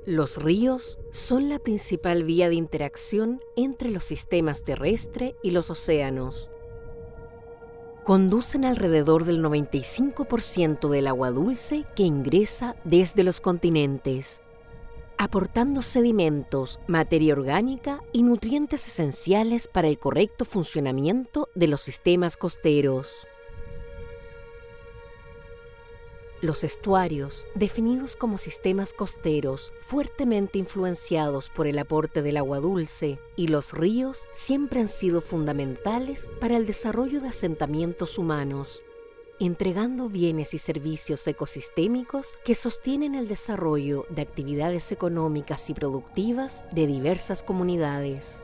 Los ríos son la principal vía de interacción entre los sistemas terrestre y los océanos. Conducen alrededor del 95% del agua dulce que ingresa desde los continentes, aportando sedimentos, materia orgánica y nutrientes esenciales para el correcto funcionamiento de los sistemas costeros. Los estuarios, definidos como sistemas costeros fuertemente influenciados por el aporte del agua dulce, y los ríos siempre han sido fundamentales para el desarrollo de asentamientos humanos, entregando bienes y servicios ecosistémicos que sostienen el desarrollo de actividades económicas y productivas de diversas comunidades.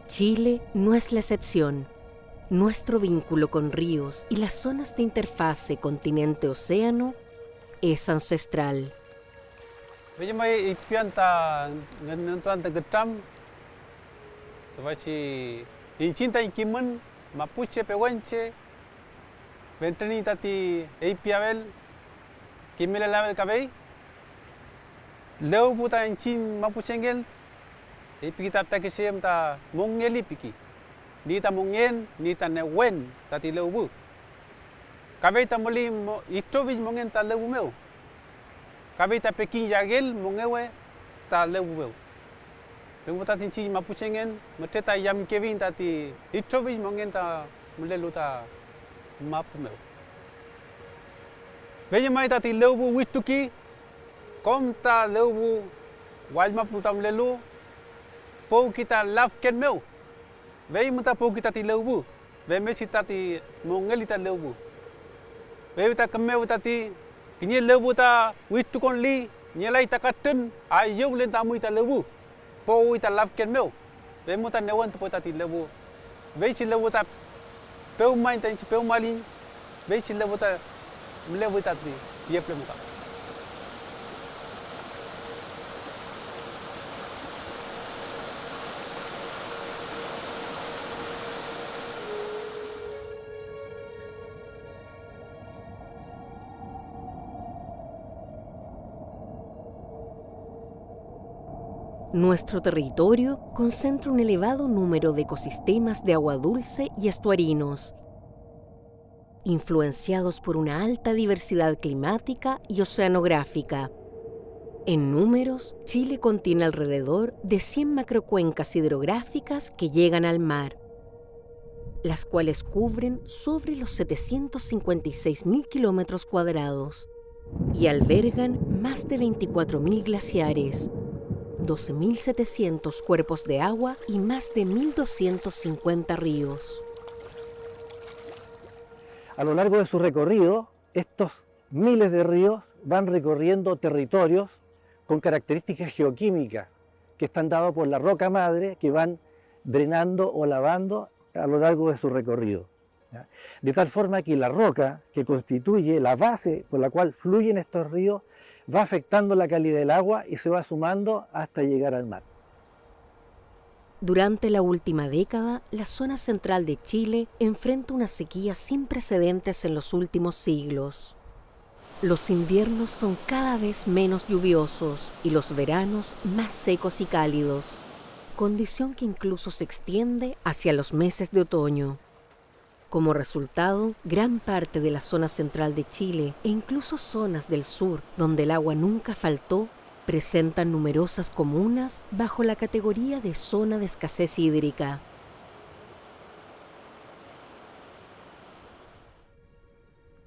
Chile no es la excepción. Nuestro vínculo con ríos y las zonas de interfase continente-océano es ancestral. Bagaimana impian ta nentuan ta getam, tawasi incinta inkimen mapuche pewanche, ventani tati eipiavel, kimela lavel kabei, leu buta incin mapuchengel, eipikitab ta kisem ta mongeli piki. Ni ta mongen, ni ta newen, tati leubu. Kabei ta moli itovij mongen ta leubu meu. Kabei ta pekin jagel mongewe ta leubu meu. Leubu ta tinci mapuchengen, mete ta yam kevin tati itovij mongen ta mulelu ta mapu meu. Beje mai tati leubu wituki, kom ta leubu wal mapu ta mulelu, pou kita lafken meu. Vei muta pou kita ti leubu, vei mesi tati mongeli ta leubu. Vei ta kemeu tati kinye leubu ta witu kon li, nyelai ta katen, ayong len tamu ta leubu. Pou ita lafken meu. Vei muta newan tu tati leubu. Vei si leubu ta peu main ta peu malin. Vei si leubu ta leubu tati yeple muta. Nuestro territorio concentra un elevado número de ecosistemas de agua dulce y estuarinos, influenciados por una alta diversidad climática y oceanográfica. En números, Chile contiene alrededor de 100 macrocuencas hidrográficas que llegan al mar, las cuales cubren sobre los 756.000 kilómetros cuadrados y albergan más de 24.000 glaciares, 12.700 cuerpos de agua y más de 1.250 ríos. A lo largo de su recorrido, estos miles de ríos van recorriendo territorios con características geoquímicas que están dados por la roca madre que van drenando o lavando a lo largo de su recorrido. ¿Ya? De tal forma que la roca que constituye la base por la cual fluyen estos ríos va afectando la calidad del agua y se va sumando hasta llegar al mar. Durante la última década, la zona central de Chile enfrenta una sequía sin precedentes en los últimos siglos. Los inviernos son cada vez menos lluviosos y los veranos más secos y cálidos, condición que incluso se extiende hacia los meses de otoño. Como resultado, gran parte de la zona central de Chile e incluso zonas del sur, donde el agua nunca faltó, presentan numerosas comunas bajo la categoría de zona de escasez hídrica.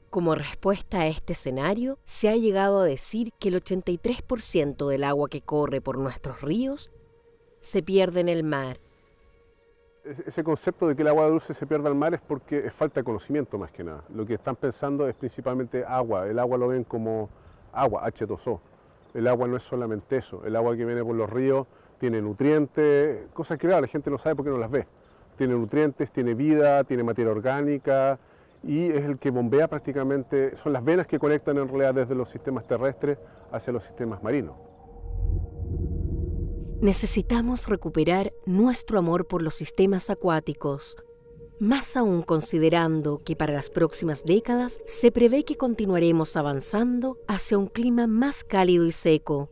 Como respuesta a este escenario, se ha llegado a decir que el 83% del agua que corre por nuestros ríos se pierde en el mar. Ese concepto de que el agua dulce se pierda al mar es porque es falta de conocimiento más que nada. Lo que están pensando es principalmente agua. El agua lo ven como agua, H2O. El agua no es solamente eso. El agua que viene por los ríos tiene nutrientes, cosas que la gente no sabe porque no las ve. Tiene nutrientes, tiene vida, tiene materia orgánica y es el que bombea prácticamente, son las venas que conectan en realidad desde los sistemas terrestres hacia los sistemas marinos. Necesitamos recuperar nuestro amor por los sistemas acuáticos, más aún considerando que para las próximas décadas se prevé que continuaremos avanzando hacia un clima más cálido y seco,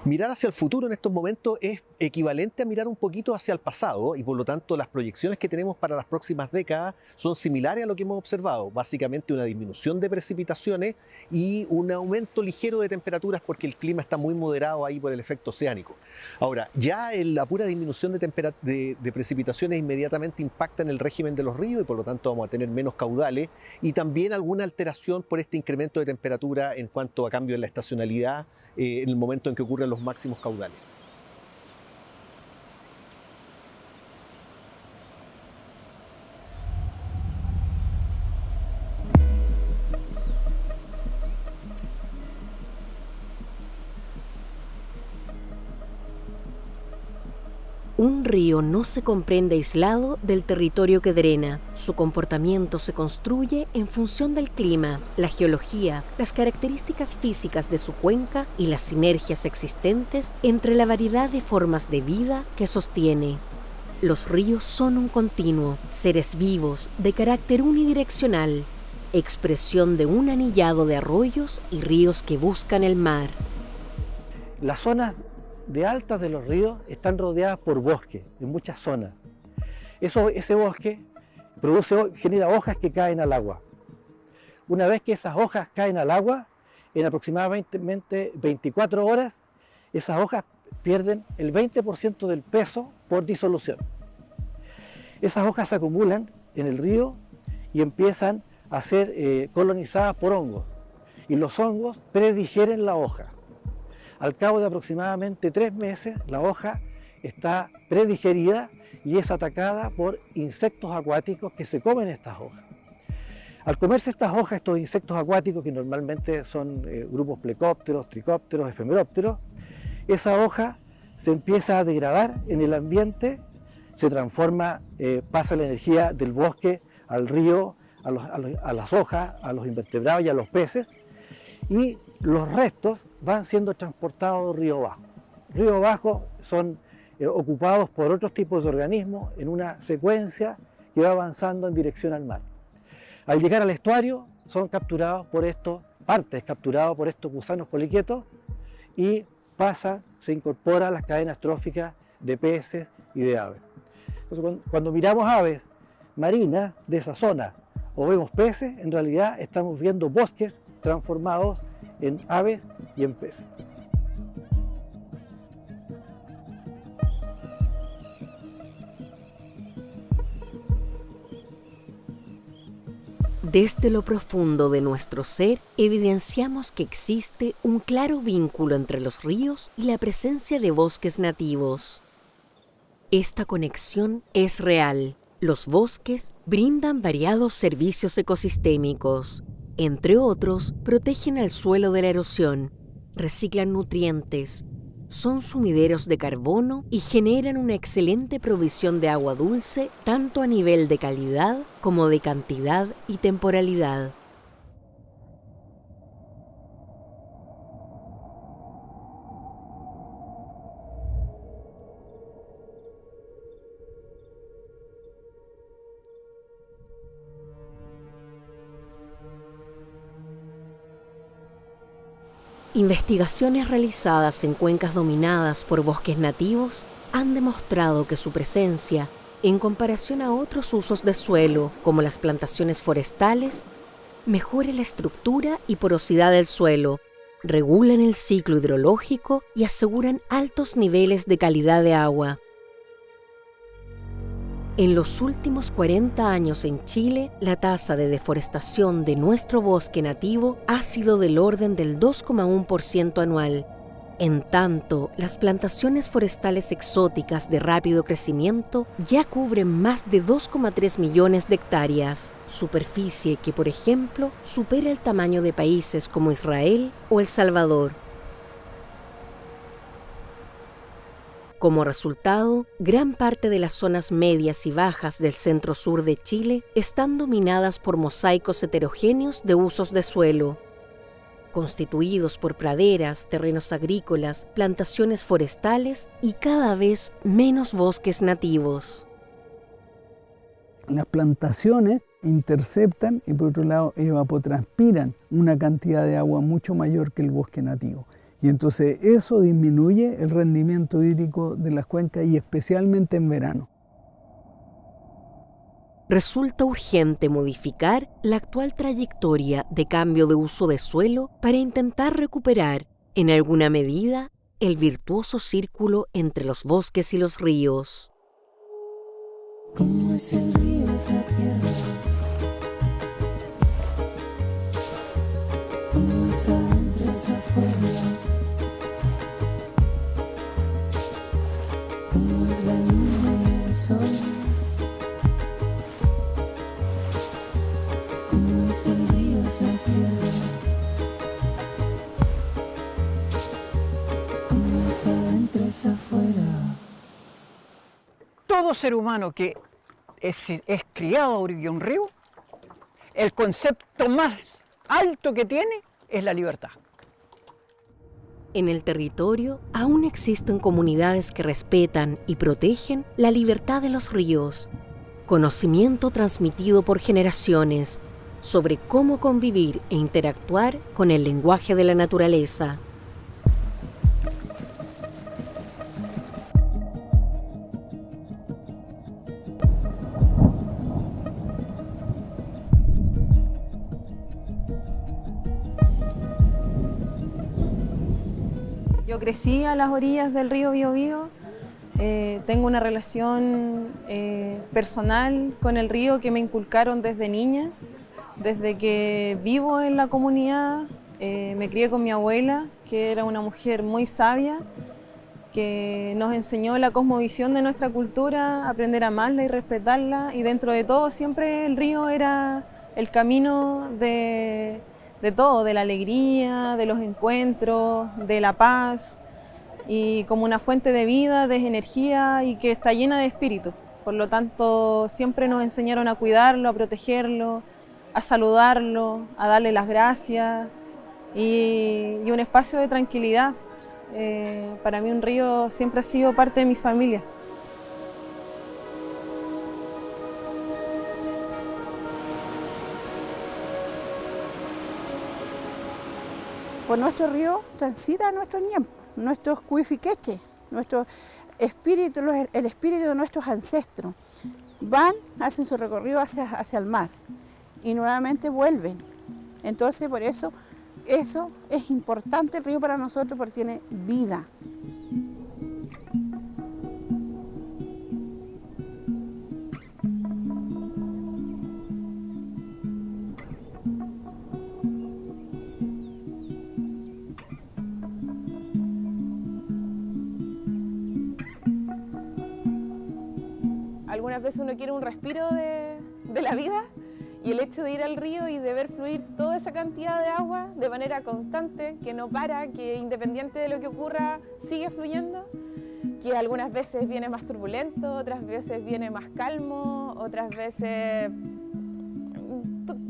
Mirar hacia el futuro en estos momentos es equivalente a mirar un poquito hacia el pasado y por lo tanto las proyecciones que tenemos para las próximas décadas son similares a lo que hemos observado, básicamente una disminución de precipitaciones y un aumento ligero de temperaturas porque el clima está muy moderado ahí por el efecto oceánico. Ahora, ya la pura disminución de precipitaciones inmediatamente impacta en el régimen de los ríos y por lo tanto vamos a tener menos caudales y también alguna alteración por este incremento de temperatura en cuanto a cambio en la estacionalidad en el momento en que ocurren los máximos caudales. Un río no se comprende aislado del territorio que drena. Su comportamiento se construye en función del clima, la geología, las características físicas de su cuenca y las sinergias existentes entre la variedad de formas de vida que sostiene. Los ríos son un continuo, seres vivos de carácter unidireccional, expresión de un anillado de arroyos y ríos que buscan el mar. Las zonas de altas de los ríos están rodeadas por bosque en muchas zonas. Ese bosque genera hojas que caen al agua. Una vez que esas hojas caen al agua, en aproximadamente 24 horas, esas hojas pierden el 20% del peso por disolución. Esas hojas se acumulan en el río y empiezan a ser colonizadas por hongos. Y los hongos predigieren la hoja. Al cabo de aproximadamente 3 meses, la hoja está predigerida y es atacada por insectos acuáticos que se comen estas hojas. Al comerse estas hojas, estos insectos acuáticos, que normalmente son grupos plecópteros, tricópteros, efemerópteros, esa hoja se empieza a degradar en el ambiente, se transforma, pasa la energía del bosque al río, a las hojas, a los invertebrados y a los peces, y los restos van siendo transportados río abajo. Río abajo son ocupados por otros tipos de organismos en una secuencia que va avanzando en dirección al mar. Al llegar al estuario son capturados por estos gusanos poliquetos y se incorpora a las cadenas tróficas de peces y de aves. Entonces, cuando miramos aves marinas de esa zona o vemos peces, en realidad estamos viendo bosques transformados en aves y en peces. Desde lo profundo de nuestro ser, evidenciamos que existe un claro vínculo entre los ríos y la presencia de bosques nativos. Esta conexión es real. Los bosques brindan variados servicios ecosistémicos. Entre otros, protegen al suelo de la erosión, reciclan nutrientes, son sumideros de carbono y generan una excelente provisión de agua dulce, tanto a nivel de calidad como de cantidad y temporalidad. Investigaciones realizadas en cuencas dominadas por bosques nativos han demostrado que su presencia, en comparación a otros usos de suelo, como las plantaciones forestales, mejora la estructura y porosidad del suelo, regulan el ciclo hidrológico y aseguran altos niveles de calidad de agua. En los últimos 40 años en Chile, la tasa de deforestación de nuestro bosque nativo ha sido del orden del 2,1% anual. En tanto, las plantaciones forestales exóticas de rápido crecimiento ya cubren más de 2,3 millones de hectáreas, superficie que, por ejemplo, supera el tamaño de países como Israel o El Salvador. Como resultado, gran parte de las zonas medias y bajas del centro-sur de Chile están dominadas por mosaicos heterogéneos de usos de suelo, constituidos por praderas, terrenos agrícolas, plantaciones forestales y cada vez menos bosques nativos. Las plantaciones interceptan y por otro lado evapotranspiran una cantidad de agua mucho mayor que el bosque nativo. Y entonces eso disminuye el rendimiento hídrico de las cuencas y especialmente en verano. Resulta urgente modificar la actual trayectoria de cambio de uso de suelo para intentar recuperar, en alguna medida, el virtuoso círculo entre los bosques y los ríos. Como es el río, es la tierra. Como es adentro, es afuera. Como es la luna y el sol. Como es el río, es la tierra. Como es adentro, es afuera. Todo ser humano que es criado a orilla de un río, el concepto más alto que tiene es la libertad. En el territorio aún existen comunidades que respetan y protegen la libertad de los ríos, conocimiento transmitido por generaciones sobre cómo convivir e interactuar con el lenguaje de la naturaleza. Yo crecí a las orillas del río Biobío, tengo una relación personal con el río que me inculcaron desde niña, desde que vivo en la comunidad, me crié con mi abuela, que era una mujer muy sabia, que nos enseñó la cosmovisión de nuestra cultura, aprender a amarla y respetarla, y dentro de todo siempre el río era el camino de todo, de la alegría, de los encuentros, de la paz, y como una fuente de vida, de energía y que está llena de espíritu. Por lo tanto, siempre nos enseñaron a cuidarlo, a protegerlo, a saludarlo, a darle las gracias y un espacio de tranquilidad. Para mí un río siempre ha sido parte de mi familia. Por nuestro río transita nuestros ñem, nuestros cuifiqueches, nuestro espíritu, el espíritu de nuestros ancestros. Van, hacen su recorrido hacia el mar y nuevamente vuelven. Entonces, por eso es importante el río para nosotros porque tiene vida. Algunas veces uno quiere un respiro de la vida y el hecho de ir al río y de ver fluir toda esa cantidad de agua de manera constante, que no para, que independiente de lo que ocurra sigue fluyendo, que algunas veces viene más turbulento, otras veces viene más calmo, otras veces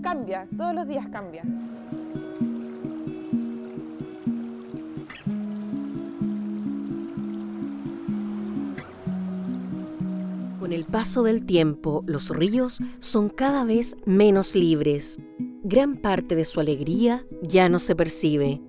cambia, todos los días cambia. Con el paso del tiempo, los ríos son cada vez menos libres. Gran parte de su alegría ya no se percibe.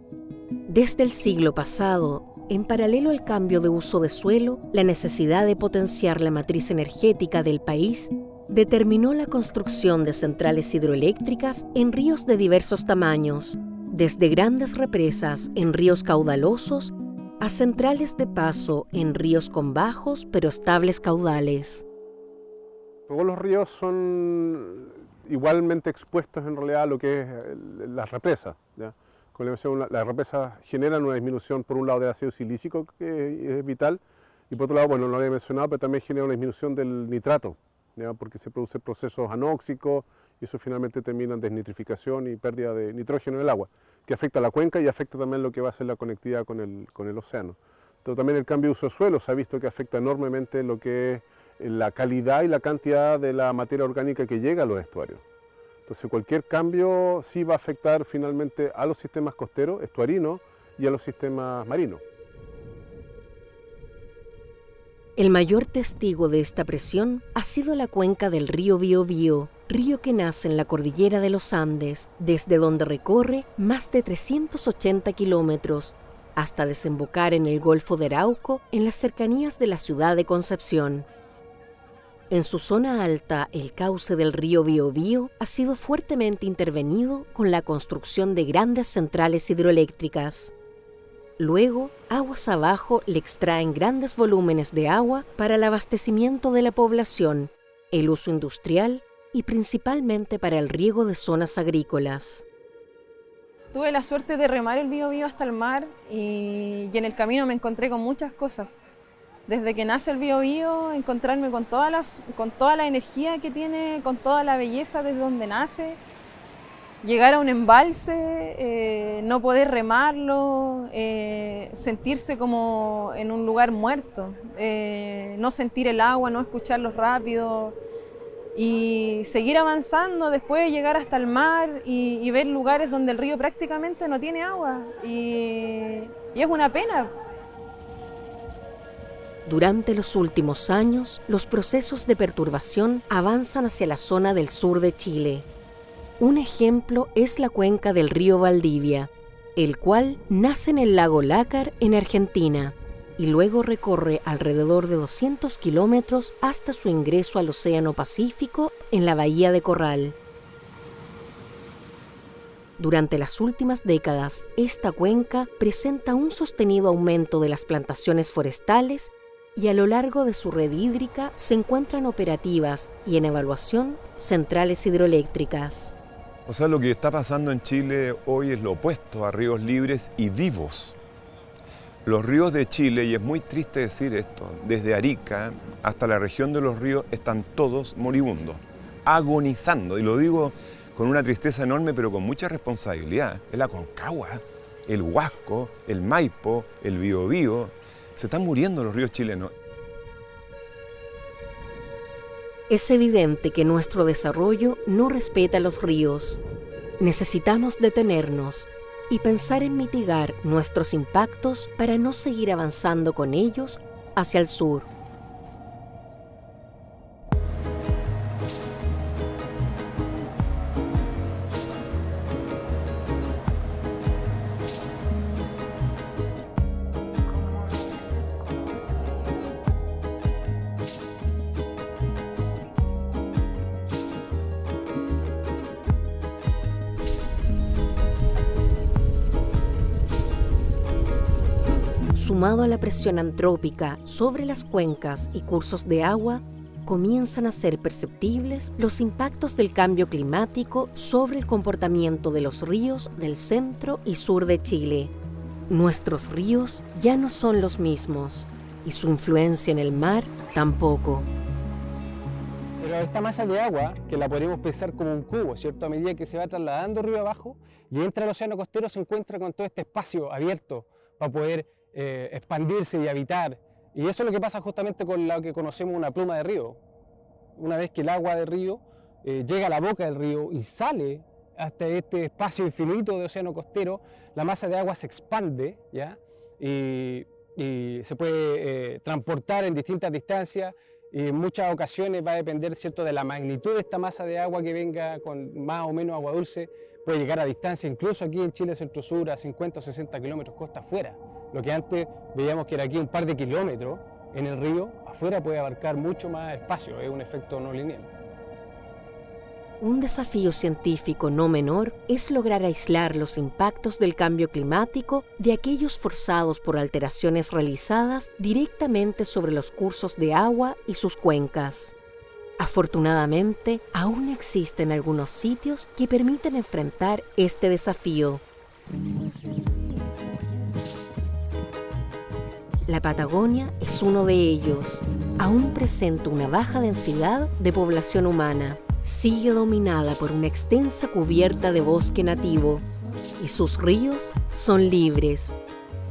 Desde el siglo pasado, en paralelo al cambio de uso de suelo, la necesidad de potenciar la matriz energética del país determinó la construcción de centrales hidroeléctricas en ríos de diversos tamaños, desde grandes represas en ríos caudalosos a centrales de paso en ríos con bajos pero estables caudales. Todos los ríos son igualmente expuestos en realidad a lo que es las represas, ¿ya? Las represas generan una disminución por un lado del ácido silícico, que es vital, y por otro lado, bueno, no lo había mencionado, pero también genera una disminución del nitrato, ¿ya? Porque se producen procesos anóxicos y eso finalmente termina en desnitrificación y pérdida de nitrógeno en el agua, que afecta a la cuenca y afecta también lo que va a ser la conectividad con el océano. Pero también el cambio de uso de suelo se ha visto que afecta enormemente lo que es la calidad y la cantidad de la materia orgánica que llega a los estuarios. Entonces cualquier cambio sí va a afectar finalmente a los sistemas costeros, estuarinos y a los sistemas marinos. El mayor testigo de esta presión ha sido la cuenca del río Biobío, río que nace en la cordillera de los Andes, desde donde recorre más de 380 kilómetros hasta desembocar en el Golfo de Arauco, en las cercanías de la ciudad de Concepción. En su zona alta, el cauce del río Biobío ha sido fuertemente intervenido con la construcción de grandes centrales hidroeléctricas. Luego, aguas abajo le extraen grandes volúmenes de agua para el abastecimiento de la población, el uso industrial y principalmente para el riego de zonas agrícolas. Tuve la suerte de remar el Biobío hasta el mar y en el camino me encontré con muchas cosas. Desde que nace el Biobío, encontrarme con toda la energía que tiene, con toda la belleza desde donde nace. Llegar a un embalse, no poder remarlo, sentirse como en un lugar muerto, no sentir el agua, no escucharlo rápido y seguir avanzando, después llegar hasta el mar y ver lugares donde el río prácticamente no tiene agua y es una pena. Durante los últimos años, los procesos de perturbación avanzan hacia la zona del sur de Chile. Un ejemplo es la cuenca del río Valdivia, el cual nace en el lago Lácar en Argentina y luego recorre alrededor de 200 kilómetros hasta su ingreso al Océano Pacífico en la bahía de Corral. Durante las últimas décadas, esta cuenca presenta un sostenido aumento de las plantaciones forestales y a lo largo de su red hídrica se encuentran operativas y en evaluación centrales hidroeléctricas. O sea, lo que está pasando en Chile hoy es lo opuesto a ríos libres y vivos. Los ríos de Chile, y es muy triste decir esto, desde Arica hasta la región de los ríos están todos moribundos, agonizando, y lo digo con una tristeza enorme pero con mucha responsabilidad. El Aconcagua, el Huasco, el Maipo, el Biobío, se están muriendo los ríos chilenos. Es evidente que nuestro desarrollo no respeta los ríos. Necesitamos detenernos y pensar en mitigar nuestros impactos para no seguir avanzando con ellos hacia el sur. Sumado a la presión antrópica sobre las cuencas y cursos de agua, comienzan a ser perceptibles los impactos del cambio climático sobre el comportamiento de los ríos del centro y sur de Chile. Nuestros ríos ya no son los mismos y su influencia en el mar tampoco. Pero esta masa de agua, que la podemos pensar como un cubo, ¿cierto? A medida que se va trasladando río abajo y entra al océano costero, se encuentra con todo este espacio abierto para poder expandirse y habitar. Y eso es lo que pasa justamente con lo que conocemos una pluma de río. Una vez que el agua del río llega a la boca del río y sale hasta este espacio infinito de océano costero, la masa de agua se expande, ¿ya? Y se puede transportar en distintas distancias y en muchas ocasiones va a depender, ¿cierto?, de la magnitud de esta masa de agua que venga con más o menos agua dulce. Puede llegar a distancia, incluso aquí en Chile centro-sur, a 50 o 60 kilómetros costa afuera. Lo que antes veíamos que era aquí un par de kilómetros en el río, afuera puede abarcar mucho más espacio, es un efecto no lineal. Un desafío científico no menor es lograr aislar los impactos del cambio climático de aquellos forzados por alteraciones realizadas directamente sobre los cursos de agua y sus cuencas. Afortunadamente, aún existen algunos sitios que permiten enfrentar este desafío. La Patagonia es uno de ellos. Aún presenta una baja densidad de población humana. Sigue dominada por una extensa cubierta de bosque nativo y sus ríos son libres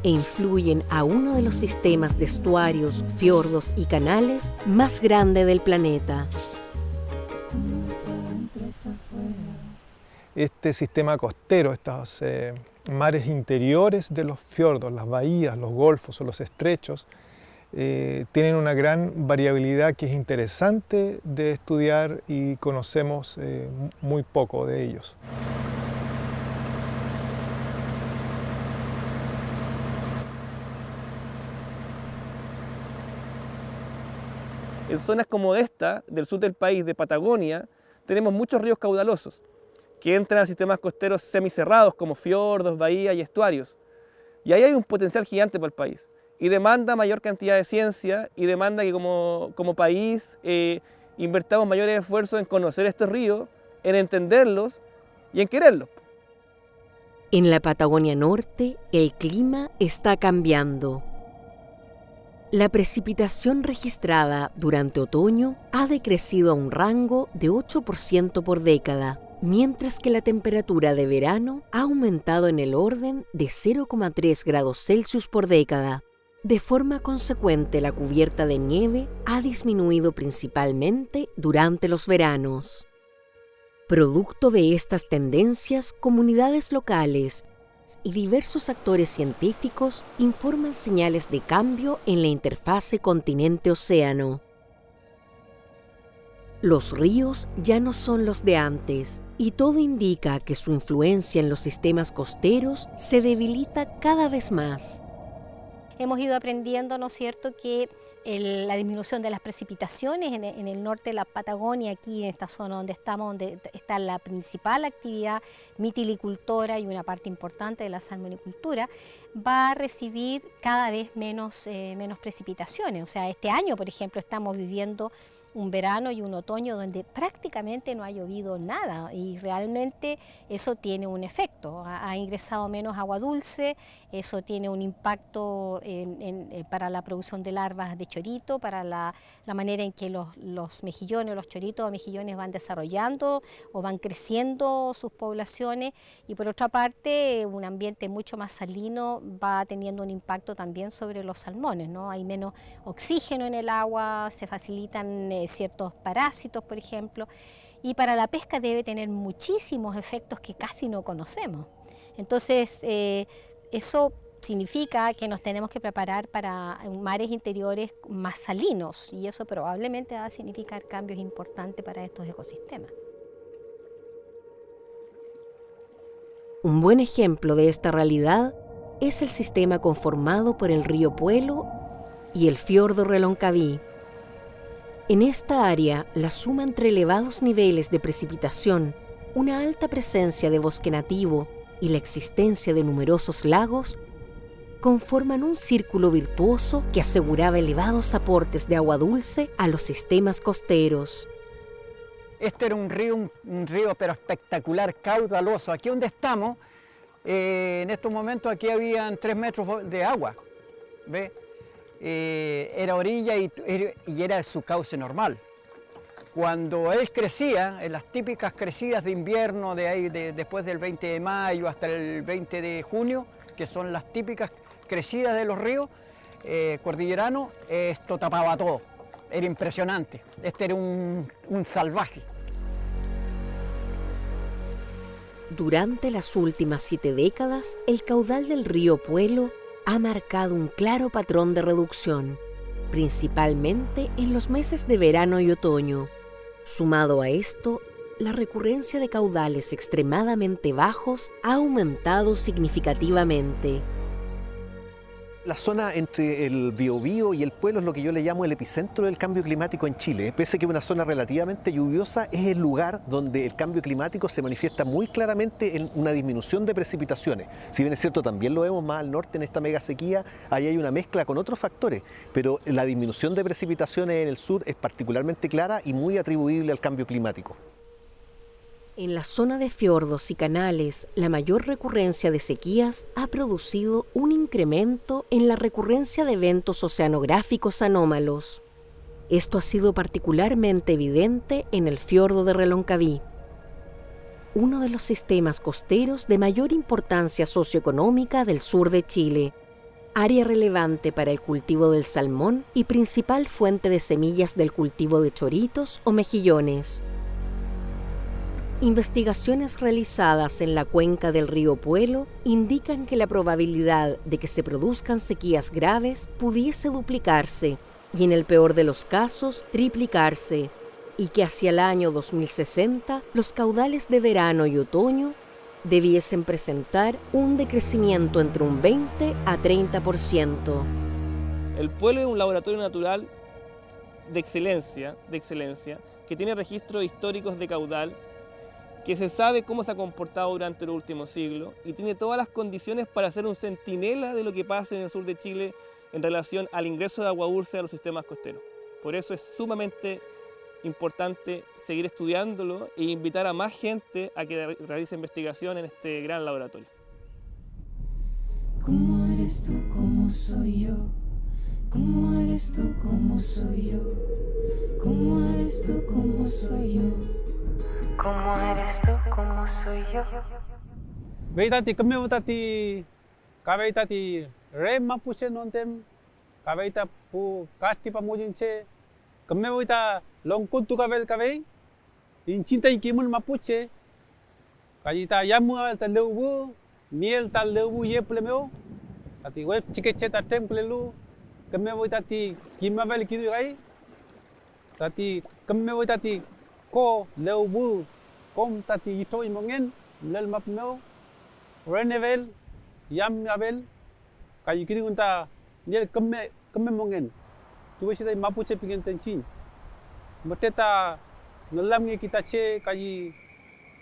e influyen a uno de los sistemas de estuarios, fiordos y canales más grande del planeta. Este sistema costero, estos mares interiores de los fiordos, las bahías, los golfos o los estrechos, tienen una gran variabilidad que es interesante de estudiar y conocemos muy poco de ellos. En zonas como esta, del sur del país, de Patagonia, tenemos muchos ríos caudalosos que entran a sistemas costeros semicerrados como fiordos, bahías y estuarios. Y ahí hay un potencial gigante para el país. Y demanda mayor cantidad de ciencia y demanda que como país invertamos mayores esfuerzos en conocer estos ríos, en entenderlos y en quererlos. En la Patagonia Norte, el clima está cambiando. La precipitación registrada durante otoño ha decrecido a un rango de 8% por década, mientras que la temperatura de verano ha aumentado en el orden de 0,3 grados Celsius por década. De forma consecuente, la cubierta de nieve ha disminuido principalmente durante los veranos. Producto de estas tendencias, comunidades locales y diversos actores científicos informan señales de cambio en la interfase continente-océano. Los ríos ya no son los de antes, y todo indica que su influencia en los sistemas costeros se debilita cada vez más. Hemos ido aprendiendo, ¿no es cierto?, que la disminución de las precipitaciones en el norte de la Patagonia, aquí en esta zona donde estamos, donde está la principal actividad mitilicultora y una parte importante de la salmonicultura, va a recibir cada vez menos precipitaciones. O sea, este año, por ejemplo, estamos viviendo un verano y un otoño donde prácticamente no ha llovido nada, y realmente eso tiene un efecto. Ha ingresado menos agua dulce, eso tiene un impacto para la producción de larvas de chorito, para la manera en que los mejillones, los choritos o mejillones van desarrollando o van creciendo sus poblaciones, y por otra parte un ambiente mucho más salino va teniendo un impacto también sobre los salmones, ¿no? Hay menos oxígeno en el agua, se facilitan ciertos parásitos, por ejemplo, y para la pesca debe tener muchísimos efectos que casi no conocemos. Entonces, eso significa que nos tenemos que preparar para mares interiores más salinos, y eso probablemente va a significar cambios importantes para estos ecosistemas. Un buen ejemplo de esta realidad es el sistema conformado por el río Puelo y el fiordo Reloncaví. En esta área, la suma entre elevados niveles de precipitación, una alta presencia de bosque nativo y la existencia de numerosos lagos conforman un círculo virtuoso que aseguraba elevados aportes de agua dulce a los sistemas costeros. Este era un río pero espectacular, caudaloso. Aquí donde estamos, en estos momentos aquí habían 3 metros de agua, ¿ve? Era orilla y era su cauce normal. Cuando él crecía, en las típicas crecidas de invierno, después del 20 de mayo hasta el 20 de junio, que son las típicas crecidas de los ríos cordilleranos, esto tapaba todo. Era impresionante. Este era un salvaje. Durante las últimas 7 décadas, el caudal del río Puelo ha marcado un claro patrón de reducción, principalmente en los meses de verano y otoño. Sumado a esto, la recurrencia de caudales extremadamente bajos ha aumentado significativamente. La zona entre el Biobío y el Puelo es lo que yo le llamo el epicentro del cambio climático en Chile. Pese a que es una zona relativamente lluviosa, es el lugar donde el cambio climático se manifiesta muy claramente en una disminución de precipitaciones. Si bien es cierto, también lo vemos más al norte en esta mega sequía, ahí hay una mezcla con otros factores, pero la disminución de precipitaciones en el sur es particularmente clara y muy atribuible al cambio climático. En la zona de fiordos y canales, la mayor recurrencia de sequías ha producido un incremento en la recurrencia de eventos oceanográficos anómalos. Esto ha sido particularmente evidente en el fiordo de Reloncaví, uno de los sistemas costeros de mayor importancia socioeconómica del sur de Chile, área relevante para el cultivo del salmón y principal fuente de semillas del cultivo de choritos o mejillones. Investigaciones realizadas en la cuenca del río Puelo indican que la probabilidad de que se produzcan sequías graves pudiese duplicarse y, en el peor de los casos, triplicarse, y que hacia el año 2060 los caudales de verano y otoño debiesen presentar un decrecimiento entre un 20 a 30%. El Puelo es un laboratorio natural de excelencia, que tiene registros históricos de caudal, que se sabe cómo se ha comportado durante los últimos siglos y tiene todas las condiciones para ser un centinela de lo que pasa en el sur de Chile en relación al ingreso de agua dulce a los sistemas costeros. Por eso es sumamente importante seguir estudiándolo e invitar a más gente a que realice investigación en este gran laboratorio. ¿Cómo eres tú? ¿Cómo soy yo? ¿Cómo eres tú? ¿Cómo soy yo? ¿Cómo eres tú? ¿Cómo soy yo? ¿Cómo eres tú? ¿Cómo soy yo? Veitati kemevutati kaveitati re mapuche nontem kaveita pu kasti pamujinche kemevita longkuntu kavel kavei incinta ikimun mapuche kajita yamu ta leubu miel ta leubu ye plemeo ati web chikeche ta temple lu kemevitati kimavel kidu gai tati kemevitati ko leubu kom tati ito imongen lel mapmeo renevel yam abel kayu kidu unta niel kemme mongen tu sida mapuche pingen tenchin moteta nelam ngi kita che kayi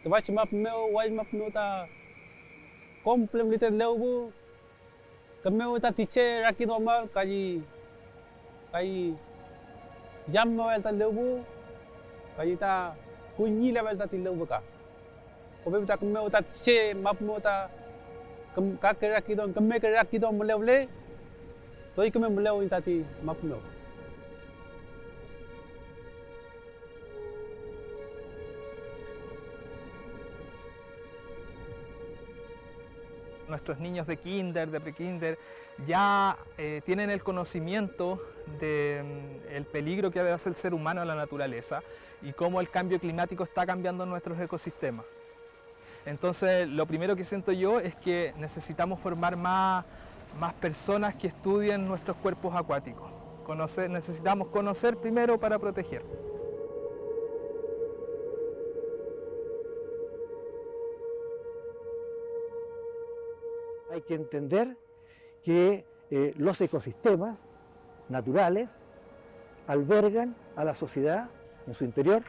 tebach mapmeo wai mapmeo ta komplem lite leubu kemme ta tiche raki normal kayi yam noel ta leubu kayi ta kunyi level ta leubu ka kobe ta kemme ta tiche mapmeo ta kakera kidon kemme kera kidon mulewle toi kemme mulew intati mapmeo. Nuestros niños de kinder, de prekinder, ya tienen el conocimiento del peligro que hace el ser humano a la naturaleza y cómo el cambio climático está cambiando nuestros ecosistemas. Entonces, lo primero que siento yo es que necesitamos formar más personas que estudien nuestros cuerpos acuáticos. Necesitamos conocer primero para proteger. Hay que entender que los ecosistemas naturales albergan a la sociedad en su interior,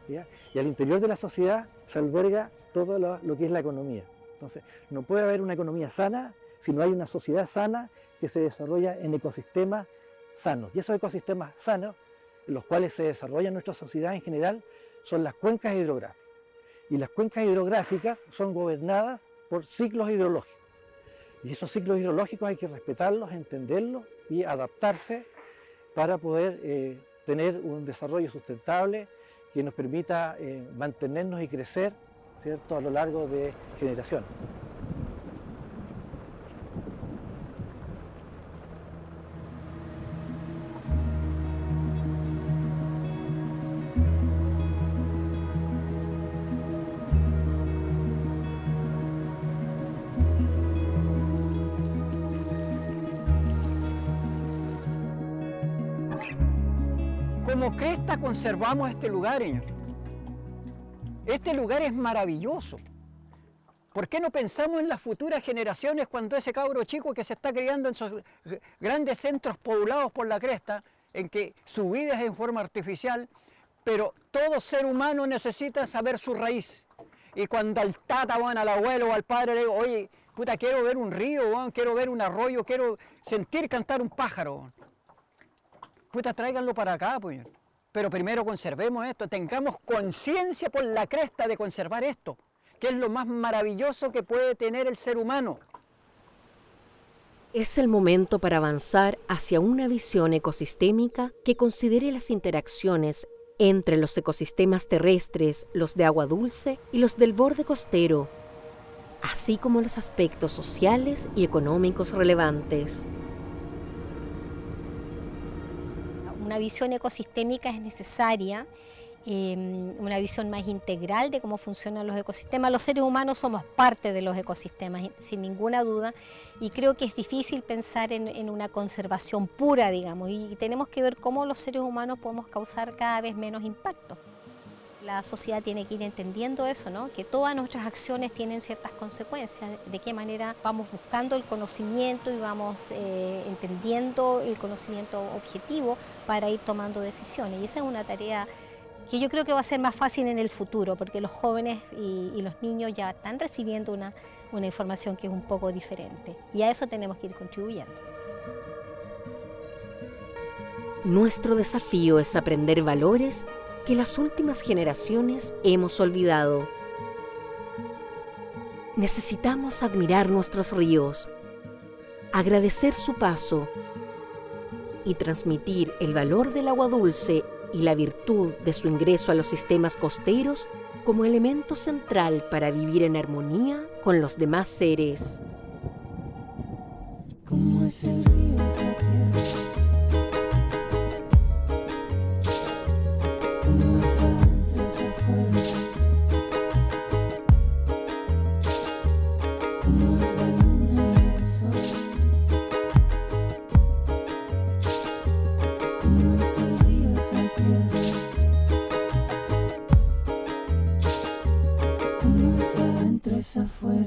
¿ya? Y al interior de la sociedad se alberga todo lo que es la economía. Entonces, no puede haber una economía sana si no hay una sociedad sana que se desarrolla en ecosistemas sanos. Y esos ecosistemas sanos, en los cuales se desarrolla nuestra sociedad en general, son las cuencas hidrográficas. Y las cuencas hidrográficas son gobernadas por ciclos hidrológicos. Y esos ciclos hidrológicos hay que respetarlos, entenderlos y adaptarse para poder tener un desarrollo sustentable que nos permita mantenernos y crecer, ¿cierto?, a lo largo de generaciones. Como Cresta conservamos este lugar, señor. Este lugar es maravilloso. ¿Por qué no pensamos en las futuras generaciones cuando ese cabro chico que se está criando en esos grandes centros poblados por la Cresta, en que su vida es en forma artificial, pero todo ser humano necesita saber su raíz? Y cuando al tata, bueno, al abuelo o al padre le digo, oye, puta, quiero ver un río, bueno, quiero ver un arroyo, quiero sentir cantar un pájaro, bueno. Puta, tráiganlo para acá, pues. Pero primero conservemos esto, tengamos conciencia por la Cresta de conservar esto, que es lo más maravilloso que puede tener el ser humano. Es el momento para avanzar hacia una visión ecosistémica que considere las interacciones entre los ecosistemas terrestres, los de agua dulce y los del borde costero, así como los aspectos sociales y económicos relevantes. Una visión ecosistémica es necesaria, una visión más integral de cómo funcionan los ecosistemas. Los seres humanos somos parte de los ecosistemas, sin ninguna duda, y creo que es difícil pensar en una conservación pura, digamos, y tenemos que ver cómo los seres humanos podemos causar cada vez menos impacto. La sociedad tiene que ir entendiendo eso, ¿no? Que todas nuestras acciones tienen ciertas consecuencias, de qué manera vamos buscando el conocimiento y vamos entendiendo el conocimiento objetivo para ir tomando decisiones. Y esa es una tarea que yo creo que va a ser más fácil en el futuro, porque los jóvenes y los niños ya están recibiendo una información que es un poco diferente. Y a eso tenemos que ir contribuyendo. Nuestro desafío es aprender valores que las últimas generaciones hemos olvidado. Necesitamos admirar nuestros ríos, agradecer su paso y transmitir el valor del agua dulce y la virtud de su ingreso a los sistemas costeros como elemento central para vivir en armonía con los demás seres. Como es el río, es la tierra. Como es adentro, es afuera. Como es la luna y el sol. Como es el río, es la tierra. Como es adentro, es afuera.